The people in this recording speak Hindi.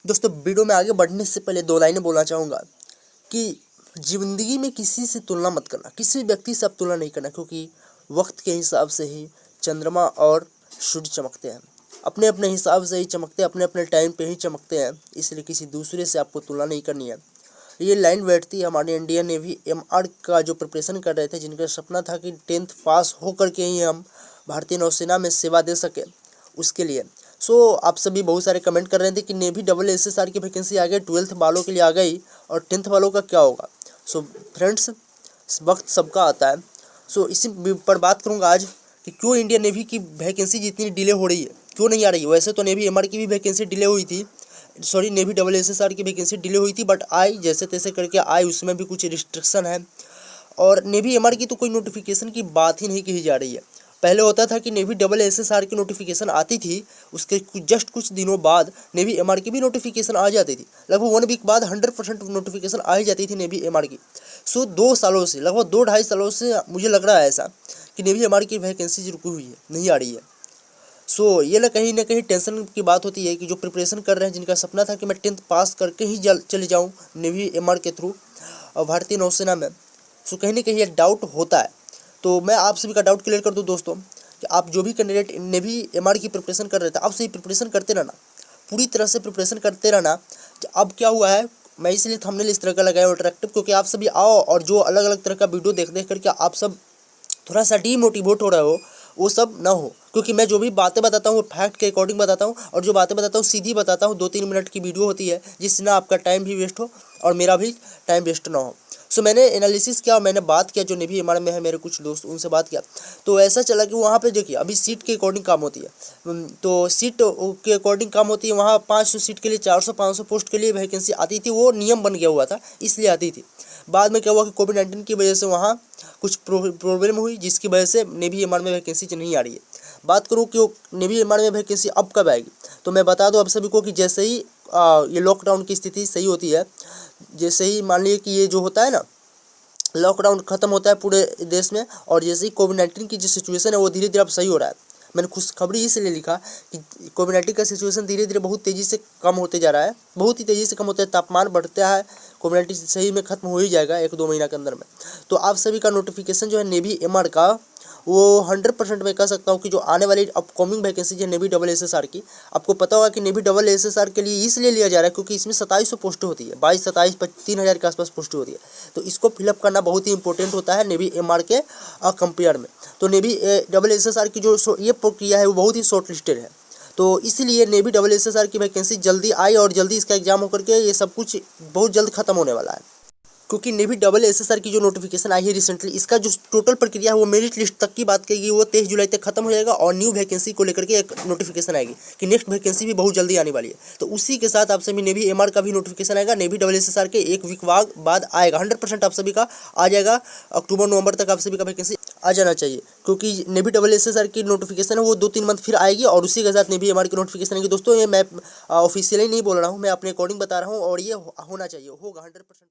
दोस्तों वीडियो में आगे बढ़ने से पहले दो लाइनें बोलना चाहूँगा कि ज़िंदगी में किसी से तुलना मत करना, किसी व्यक्ति से आप तुलना नहीं करना, क्योंकि वक्त के हिसाब से ही चंद्रमा और सूर्य चमकते हैं, अपने अपने हिसाब से ही चमकते हैं, अपने अपने टाइम पे ही चमकते हैं, इसलिए किसी दूसरे से आपको तुलना नहीं करनी है। ये लाइन बैठती है हमारे इंडियन नेवी एमआर का जो प्रिपरेशन कर रहे थे, जिनका सपना था कि 10th पास हो करके ही हम भारतीय नौसेना में सेवा दे सके, उसके लिए। आप सभी बहुत सारे कमेंट कर रहे थे कि नेवी SSR की वैकेंसी आ गई, 12th वालों के लिए आ गई और 10th वालों का क्या होगा। फ्रेंड्स, वक्त सबका आता है। इसी पर बात करूंगा आज कि क्यों इंडियन नेवी की वैकेंसी जितनी डिले हो रही है, क्यों नहीं आ रही है। वैसे तो नेवी एमआर की भी वैकेंसी डिले हुई थी, नेवी SSR की वैकेंसी डिले हुई थी, बट आई जैसे तैसे करके आई, उसमें भी कुछ रिस्ट्रिक्शन है। और नेवी एमआर की तो कोई नोटिफिकेशन की बात ही नहीं की जा रही है। पहले होता था कि नेवी SSR की नोटिफिकेशन आती थी, उसके जस्ट कुछ दिनों बाद नेवी एमआर की भी नोटिफिकेशन आ जाती थी। लगभग 1 वीक बाद 100% नोटिफिकेशन आ ही जाती थी नेवी एमआर की। 2 सालों से, लगभग 2-2.5 सालों से मुझे लग रहा है ऐसा कि नेवी एमआर की वैकेंसी रुकी हुई है, नहीं आ रही है। ये ना कहीं टेंशन की बात होती है कि जो प्रिपरेशन कर रहे हैं, जिनका सपना था कि मैं 10th पास करके ही चले जाऊँ नेवी एमआर के थ्रू भारतीय नौसेना में, कहीं ना कहीं ये डाउट होता है। तो मैं आप सभी का डाउट क्लियर कर दूं दोस्तों कि आप जो भी कैंडिडेट नेवी एमआर की प्रिपरेशन कर रहे थे, आप सही प्रिपरेशन करते रहना, पूरी तरह से प्रिपरेशन करते रहना। अब क्या हुआ है, मैं इसलिए थंबनेल इस तरह का लगाया अट्रैक्टिव, क्योंकि आप सभी आओ और जो अलग अलग तरह का वीडियो देख करके आप सब थोड़ा सा डीमोटिवेट हो रहे हो, वो सब ना हो। क्योंकि मैं जो भी बातें बताता हूँ वो फैक्ट के अकॉर्डिंग बताता हूँ, और जो बातें बताता हूँ सीधी बताता हूँ। 2-3 मिनट की वीडियो होती है, जिससे ना आपका टाइम भी वेस्ट हो और मेरा भी टाइम वेस्ट ना हो। मैंने एनालिसिस किया और मैंने बात किया, जो नेवी एमआर में है मेरे कुछ दोस्त, उनसे बात किया, तो ऐसा चला कि वहाँ पे देखिए अभी सीट के अकॉर्डिंग काम होती है। तो सीट के अकॉर्डिंग काम होती है। वहाँ 500 सीट के लिए 400-500 पोस्ट के लिए वैकेंसी आती थी, वो नियम बन गया हुआ था, इसलिए आती थी। बाद में क्या हुआ कि कोविड-19 की वजह से वहाँ कुछ प्रॉब्लम हुई, जिसकी वजह से नेवी एमआर में वैकेंसी नहीं आ रही है। बात करूँ कि नेवी एमआर में वैकेंसी अब कब आएगी, तो मैं बता दूँ आप सभी को कि जैसे ही ये लॉकडाउन की स्थिति सही होती है, जैसे ही मान लीजिए कि ये जो होता है ना, लॉकडाउन खत्म होता है पूरे देश में, और जैसे ही कोविड-19 की जो सिचुएशन है वो धीरे धीरे अब सही हो रहा है। मैंने खुशखबरी इसलिए लिखा कि कोविड-19 का सिचुएशन धीरे धीरे बहुत तेज़ी से कम होते जा रहा है, बहुत ही तेज़ी से कम होता है, तापमान बढ़ता है, कोविड-19 सही में ख़त्म हो ही जाएगा 1-2 महीना के अंदर में। तो आप सभी का नोटिफिकेशन जो है नेवी एमआर का, वो 100% मैं कह सकता हूँ कि जो आने वाली अपकमिंग वैकेंसी है नेवी SSR की, आपको पता होगा कि नेवी SSR के लिए इसलिए लिया जा रहा है क्योंकि इसमें 2700 पोस्ट होती है, 22-27 3000 के आसपास पोस्ट होती है। तो इसको फिलअप करना बहुत ही इंपॉर्टेंट होता है नेवी एमआर के कंपेयर में। तो नेवी SSR की जो ये प्रक्रिया है वो बहुत ही शॉर्ट लिस्टेड है। तो इसलिए नेवी SSR की वैकेंसी जल्दी आई और जल्दी इसका एग्जाम होकर के ये सब कुछ बहुत जल्द खत्म होने वाला है। क्योंकि नेवी SSR की जो नोटिफिकेशन आई है रिसेंटली, इसका जो टोटल प्रक्रिया है वो मेरिट लिस्ट तक की बात करेगी, वो 23 जुलाई तक खत्म हो जाएगा, और न्यू वैकेंसी को लेकर के एक नोटिफिकेशन आएगी कि नेक्स्ट वैकेंसी भी बहुत जल्दी आने वाली है। तो उसी के साथ आप सभी नेवी एमआर का भी नोटिफिकेशन आएगा, नेवी SSR के 1 वीक बाद आएगा। 100% आप सभी का आ जाएगा, अक्टूबर-नवंबर तक आप सभी का वैकेंसी आ जाना चाहिए, क्योंकि नेवी SSR की नोटिफिकेशन है वो 2-3 मंथ फिर आएगी, और उसी के साथ नेवी एमआर की नोटिफिकेशन आएगी। दोस्तों ये मैं ऑफिशियली नहीं बोल रहा हूँ, मैं अपने अकॉर्डिंग बता रहा हूँ, और ये होना चाहिए, होगा 100%।